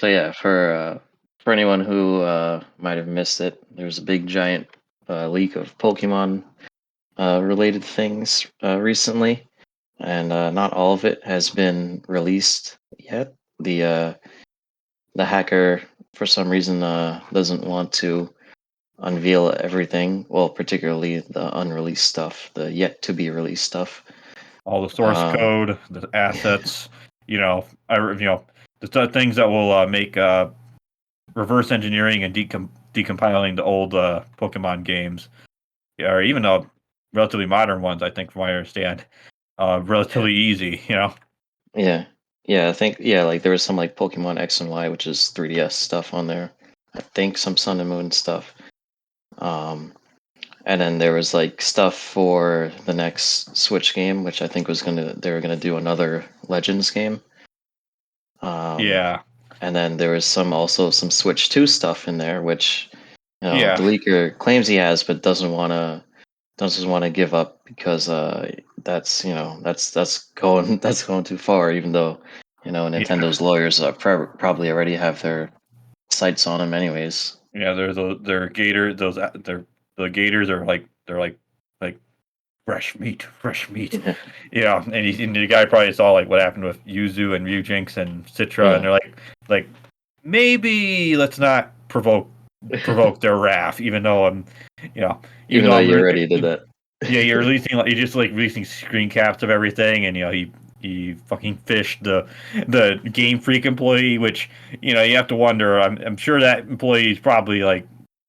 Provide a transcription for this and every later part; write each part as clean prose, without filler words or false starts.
So yeah, for anyone who might have missed it, there was a big giant leak of Pokemon related things recently, and not all of it has been released yet. The hacker, for some reason, doesn't want to unveil everything. Well, particularly the unreleased stuff, the yet to be released stuff. All the source Um, code, the assets, the things that will make reverse engineering and decompiling the old Pokemon games, or even the relatively modern ones. I think, from what I understand, yeah, relatively easy. yeah, yeah. I think like there was some like Pokemon X and Y, which is 3DS stuff on there. I think some Sun and Moon stuff. Um, and then there was like stuff for the next Switch game, which I think they were gonna do another Legends game. Um, Yeah, and then there was some Switch 2 stuff in there, which the yeah, leaker claims he has, but doesn't want to give up because that's that's going that's going too far. Even though yeah, Nintendo's lawyers probably already have their sights on him, anyways. yeah. They're gator. The gators are like fresh meat, fresh meat. Yeah, Yeah, and the guy probably saw like what happened with Yuzu and Ryujinx and Citra, and yeah. they're like maybe let's not provoke their wrath, even though you know, even Even though though I'm you already did that. yeah, you're releasing like you're just like releasing screen caps of everything, and he fucking fished the Game Freak employee, which you have to wonder. I'm sure that employee is probably like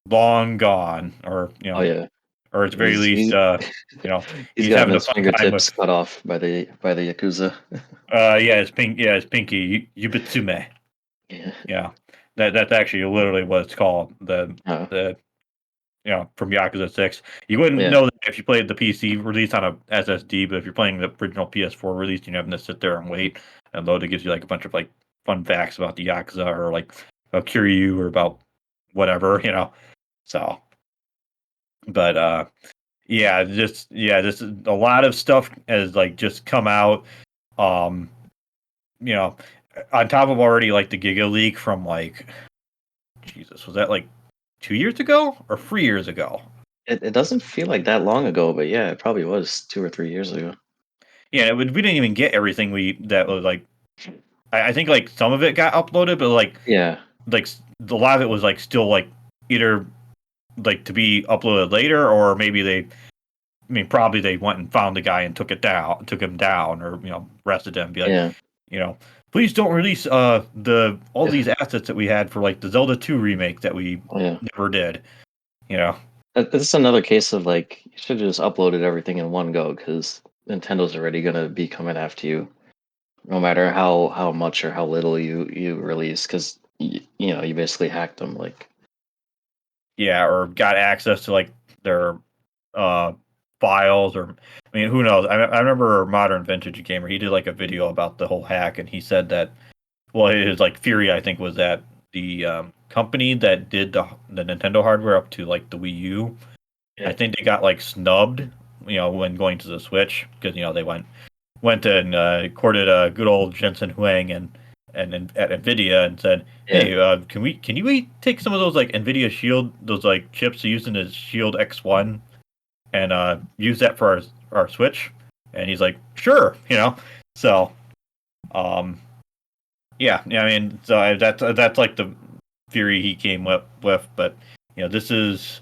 long gone, or Oh yeah, or at the very he's least, he, you know, he's he's gotten having a his fun time fingertips with cut off by the yakuza. yeah, his pinky, Yubitsume. Yeah. Yeah, that's actually literally what it's called. Oh The from Yakuza 6. You wouldn't yeah. know that if you played the PC release on a SSD, but if you're playing the original PS4 release, you're having to sit there and wait and load. It gives you like a bunch of like fun facts about the Yakuza, or like about Kiryu, or about whatever. So, but this is a lot of stuff has like just come out. Um, you know, on top of already like the Giga leak from like Jesus, was that like 2 years ago or 3 years ago? It doesn't feel like that long ago, but yeah, it probably was 2 or 3 years ago. Yeah, we didn't even get everything we that was like. I think like some of it got uploaded, but Yeah, like a lot of it was like still like either like to be uploaded later, or maybe probably they went and found the guy and took him down, or arrested him, and be like, yeah. you know, please don't release the all these assets that we had for like the Zelda 2 remake that we Oh yeah. never did. You know, This is another case of like you should have just uploaded everything in one go because Nintendo's already gonna be coming after you, no matter how much or how little you release, because you basically hacked them. Like yeah, or got access to like their uh files, or I mean, who knows? I remember Modern Vintage Gamer. He did like a video about the whole hack, and he said that, well, his like theory, I think, was that the company that did the Nintendo hardware up to like the Wii U, I yeah, think they got like snubbed, when going to the Switch, because they went and courted good old Jensen Huang and at Nvidia, and said, yeah. "Hey, can you take some of those like Nvidia Shield, those like chips used in the Shield X1, and use that for our Switch?" And he's like, "Sure," So, um, yeah. I mean, so that's like the theory he came with, but this is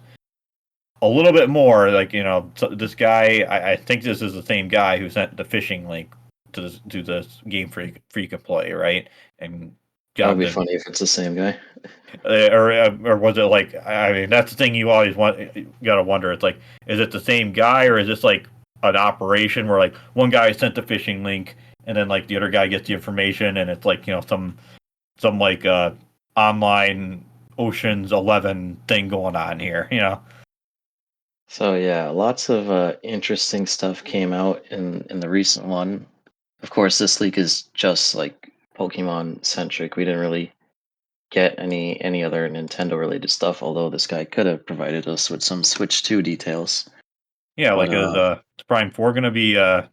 a little bit more like, so this guy. I think this is the same guy who sent the phishing link to this Game Freak employee, right? And That got would him be to, funny if it's the same guy. or was it like, I mean, that's the thing you always gotta wonder. It's like, is it the same guy, or is this like an operation where like one guy sent the phishing link, and then like the other guy gets the information, and it's like some like online Ocean's 11 thing going on here. So yeah, lots of interesting stuff came out in the recent one. Of course, this leak is just like Pokemon centric. We didn't really get any other Nintendo related stuff, although this guy could have provided us with some Switch 2 details. Yeah, But like is Prime 4 gonna be is that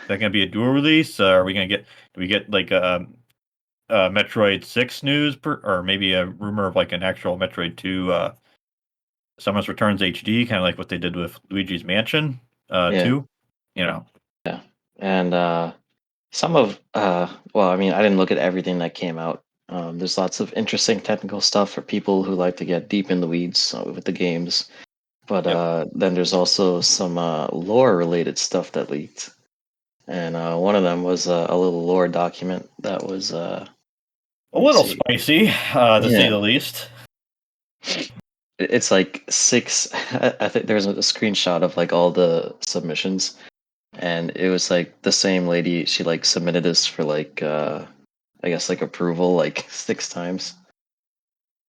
gonna be a dual release? Are we gonna get do we get like Metroid 6 news, or maybe a rumor of like an actual Metroid 2 Samus Returns HD, kind of like what they did with Luigi's Mansion Yeah, 2. You know, yeah, and some of well, I mean, I didn't look at everything that came out. There's lots of interesting technical stuff for people who like to get deep in the weeds with the games. But yep. then there's also some lore related stuff that leaked, and one of them was a little lore document that was A let me little see, spicy, to say yeah, the least. it's like six. I think there's a screenshot of like all the submissions, and it was like the same lady. She like submitted this for like I guess like approval like 6 times.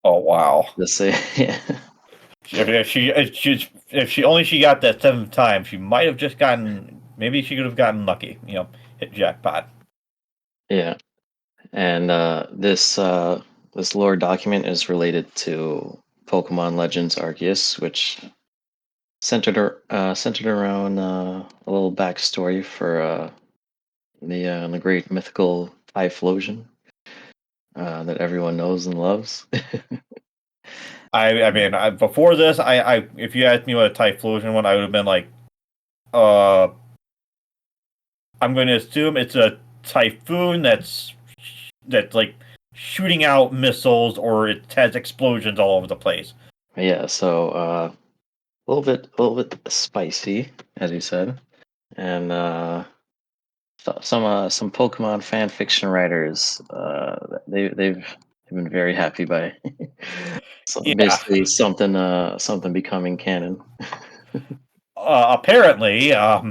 Oh wow! The same, yeah, If she got that seventh time, she might have just gotten. Maybe she could have gotten lucky. Hit jackpot. yeah. And this lore document is related to Pokemon Legends Arceus, which centered around a little backstory for the great mythical Typhlosion that everyone knows and loves. I mean, before this, if you asked me what a Typhlosion one, I would have been like, uh, I'm going to assume it's a typhoon that's like shooting out missiles, or it has explosions all over the place. Yeah, so a little bit spicy, as you said, and some Pokemon fan fiction writers they've been very happy by so Yeah. basically something becoming canon. Apparently, I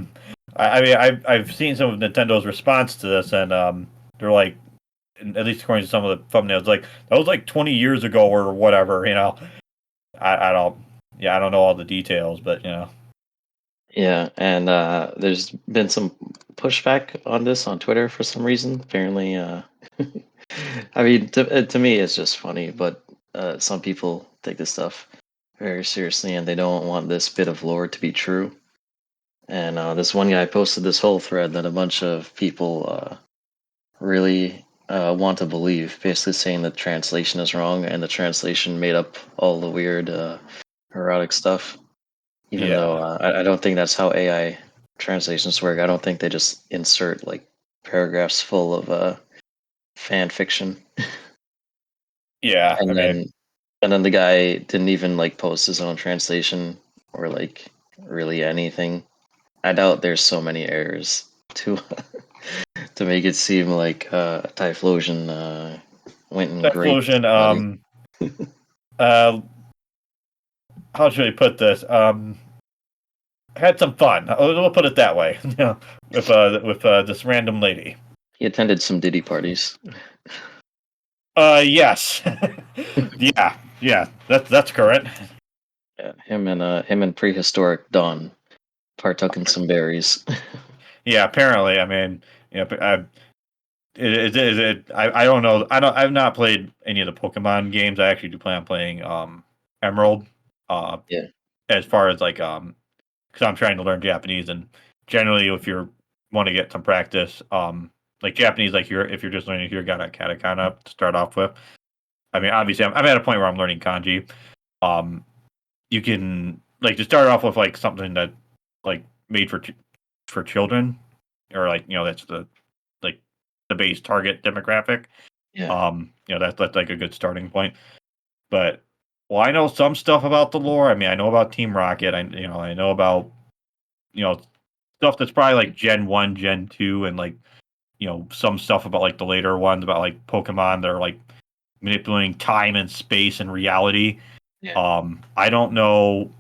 mean, I've seen some of Nintendo's response to this, and they're like, at least according to some of the thumbnails, like that was like 20 years ago or whatever. I don't, yeah, I don't know all the details, but Yeah, and there's been some pushback on this on Twitter for some reason. Apparently, I mean, to me, it's just funny, but some people take this stuff very seriously, and they don't want this bit of lore to be true. And this one guy posted this whole thread that a bunch of people really want to believe, basically saying the translation is wrong and the translation made up all the weird erotic stuff. Even though yeah, I don't think that's how AI translations work. I don't think they just insert like paragraphs full of fan fiction, yeah. I and mean, then the guy didn't even like post his own translation or like really anything. I doubt there's so many errors to to make it seem like Typhlosion went and raped Typhlosion. somebody. Uh, how should I put this? Had some fun. We'll put it that way. With this random lady. He attended some Diddy parties. Yes. Yeah. That's correct. Yeah, him and prehistoric Dawn partook in some berries. Yeah, apparently. I mean, I don't know. I've not played any of the Pokemon games. I actually do plan on playing Emerald. Uh, Yeah, as far as like because I'm trying to learn Japanese, and generally, if you want to get some practice, like Japanese, like if you're just learning hiragana, katakana to start off with. I mean, obviously, I'm at a point where I'm learning kanji. Um, you can like to start off with like something that like made for children, or like that's like the base target demographic. yeah, That's like a good starting point. But well, I know some stuff about the lore. I mean, I know about Team Rocket. I know about you know stuff that's probably like Gen 1, Gen 2, and like some stuff about like the later ones about like Pokemon that are like manipulating time and space and reality. yeah. I don't know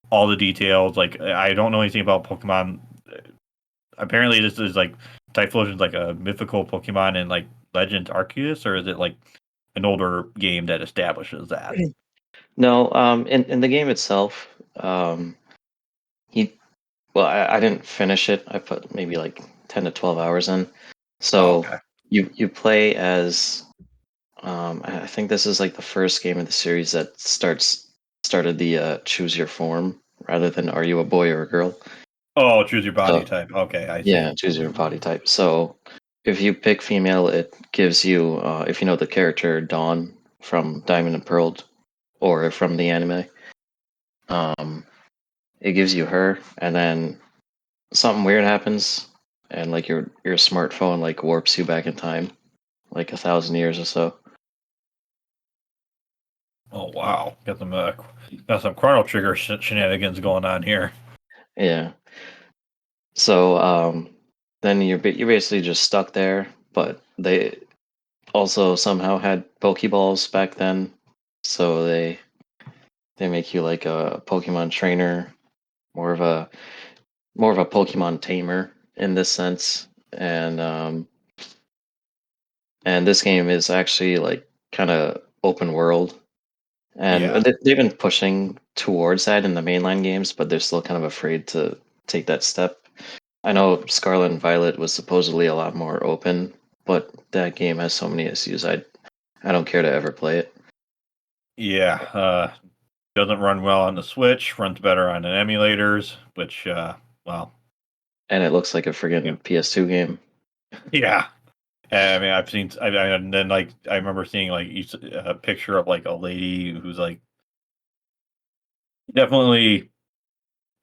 all the details. Like I don't know anything about Pokemon. Apparently, this is like Typhlosion's like a mythical Pokemon in like Legends Arceus, or is it like an older game that establishes that? No, in the game itself, he well, I didn't finish it. I put maybe like 10 to 12 hours in. Oh, So okay. you play as I think this is like the first game of the series that started the choose your form rather than are you a boy or a girl. Oh, choose your body So type. Okay, I see. yeah, choose your body type. So if you pick female, it gives you if you know the character Dawn from Diamond and Pearl or from the anime, um, it gives you her, and then something weird happens, and like your smartphone like warps you back in time, like 1,000 years or so. Oh wow, got some Chrono Trigger shenanigans going on here. Yeah. So then you're basically just stuck there, but they also somehow had Pokeballs back then, so they make you like a Pokemon trainer, more of a more of a Pokemon tamer in this sense, and this game is actually like kind of open world, and Yeah, they've been pushing towards that in the mainline games, but they're still kind of afraid to take that step. I know Scarlet and Violet was supposedly a lot more open, but that game has so many issues. I don't care to ever play it, yeah. Doesn't run well on the Switch. Runs better on the emulators, which well, and it looks like a yeah, friggin' PS2 game. yeah. I mean, I've seen. And then like I remember seeing like a picture of like a lady who's like definitely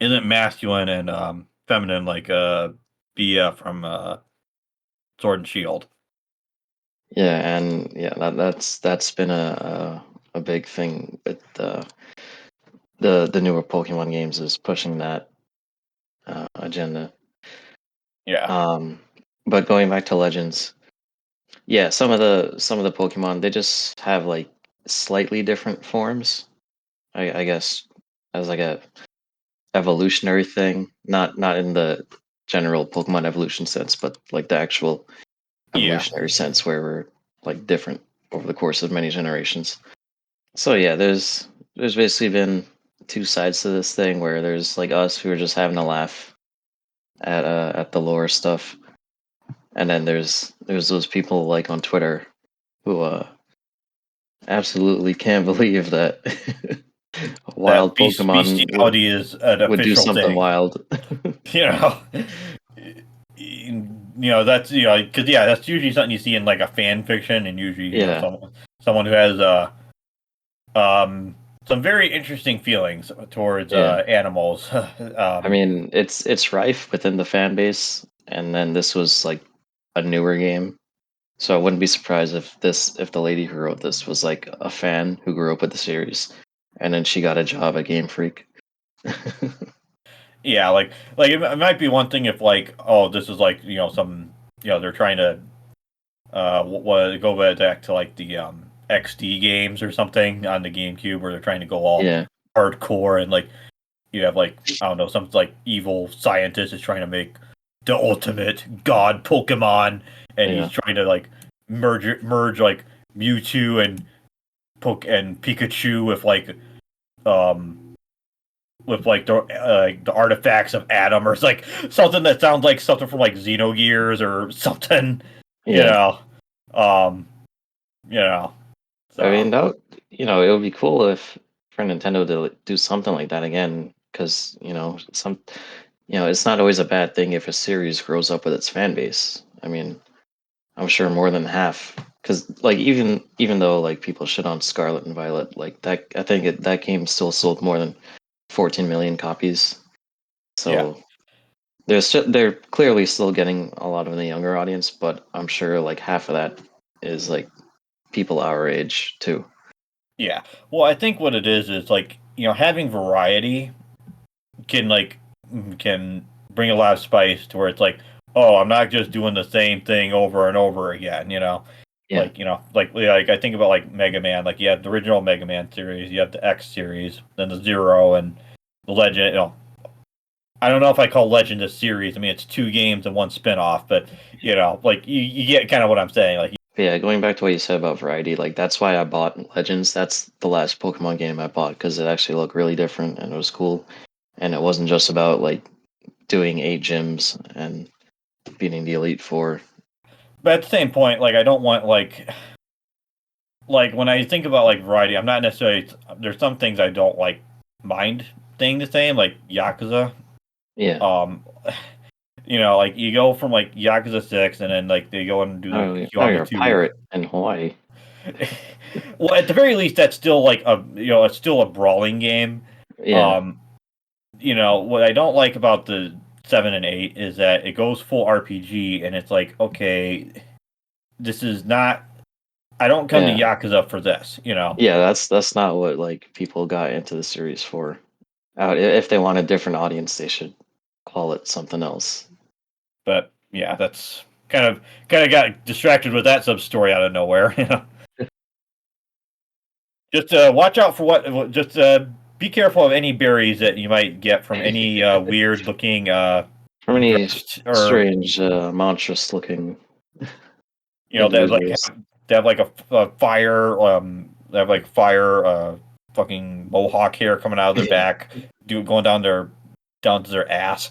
isn't masculine and feminine like Bia from Sword and Shield. Yeah, and yeah, that's been a big thing with the newer Pokemon games is pushing that agenda. Yeah, Um, but going back to Legends, yeah, some of the Pokemon they just have like slightly different forms. I guess as like a evolutionary thing, not in the general Pokemon evolution sense, but like the actual yeah, evolutionary sense where we're like different over the course of many generations. So yeah, there's basically been two sides to this thing where there's like us who are just having a laugh at the lore stuff, and then there's those people like on Twitter who absolutely can't believe that a that wild Pokemon bestiality is an would do official something thing. wild. You know, that's because yeah, that's usually something you see in like a fan fiction, and usually Yeah, someone who has um some very interesting feelings towards yeah. animals. I mean, it's rife within the fan base, and then this was like a newer game. So I wouldn't be surprised if the lady who wrote this was like a fan who grew up with the series, and then she got a job at Game Freak. Yeah, like it might be one thing if like oh this is like some they're trying to go back to like the XD games or something on the GameCube where they're trying to go all Yeah, hardcore and like you have like I don't know some like evil scientist is trying to make the ultimate god Pokemon and he's yeah, trying to like merge like Mewtwo and Pikachu um with like the artifacts of Adam or it's like something that sounds like something from like Xenogears or something, you yeah. know. Um, you know. I So mean, it would be cool if for Nintendo to do something like that again, because it's not always a bad thing if a series grows up with its fan base. I mean, I'm sure more than half, because like even though like people shit on Scarlet and Violet, like that, I think that game still sold more than 14 million copies. yeah. So they're clearly still getting a lot of the younger audience, but I'm sure like half of that is like people our age too. Yeah. Well, I think what it is like, having variety can can bring a lot of spice to where it's like, oh, I'm not just doing the same thing over and over again, Yeah, like I think about like Mega Man, like you have the original Mega Man series, you have the X series, then the Zero and the Legend, I don't know if I call Legend a series. I mean, it's two games and one spin-off, but like you get kind of what I'm saying. Like, but yeah. Going back to what you said about variety, like that's why I bought Legends. That's the last Pokemon game I bought because it actually looked really different and it was cool, and it wasn't just about like doing 8 gyms and beating the Elite Four. but at the same point, like I don't want like when I think about like variety, I'm not necessarily there's some things I don't like mind staying the same, like Yakuza. Yeah, Um, You know, like you go from like Yakuza 6, and then like they go and do Oh, the now Yakuza you're a 2. pirate in Hawaii. Well, at the very least, that's still like it's still a brawling game. Yeah, Um, what I don't like about the 7 and 8 is that it goes full RPG, and it's like, okay, this is not. I don't come to yeah, Yakuza for this, yeah. That's not what like people got into the series for. If they want a different audience, they should call it something else. But yeah, that's kind of got distracted with that sub story out of nowhere. Just watch out for what. Just be careful of any berries that you might get from any weird looking How many dressed, or strange, monstrous looking that like individuals? they have like a fire they have like fire fucking mohawk hair coming out of their back, going down to their ass.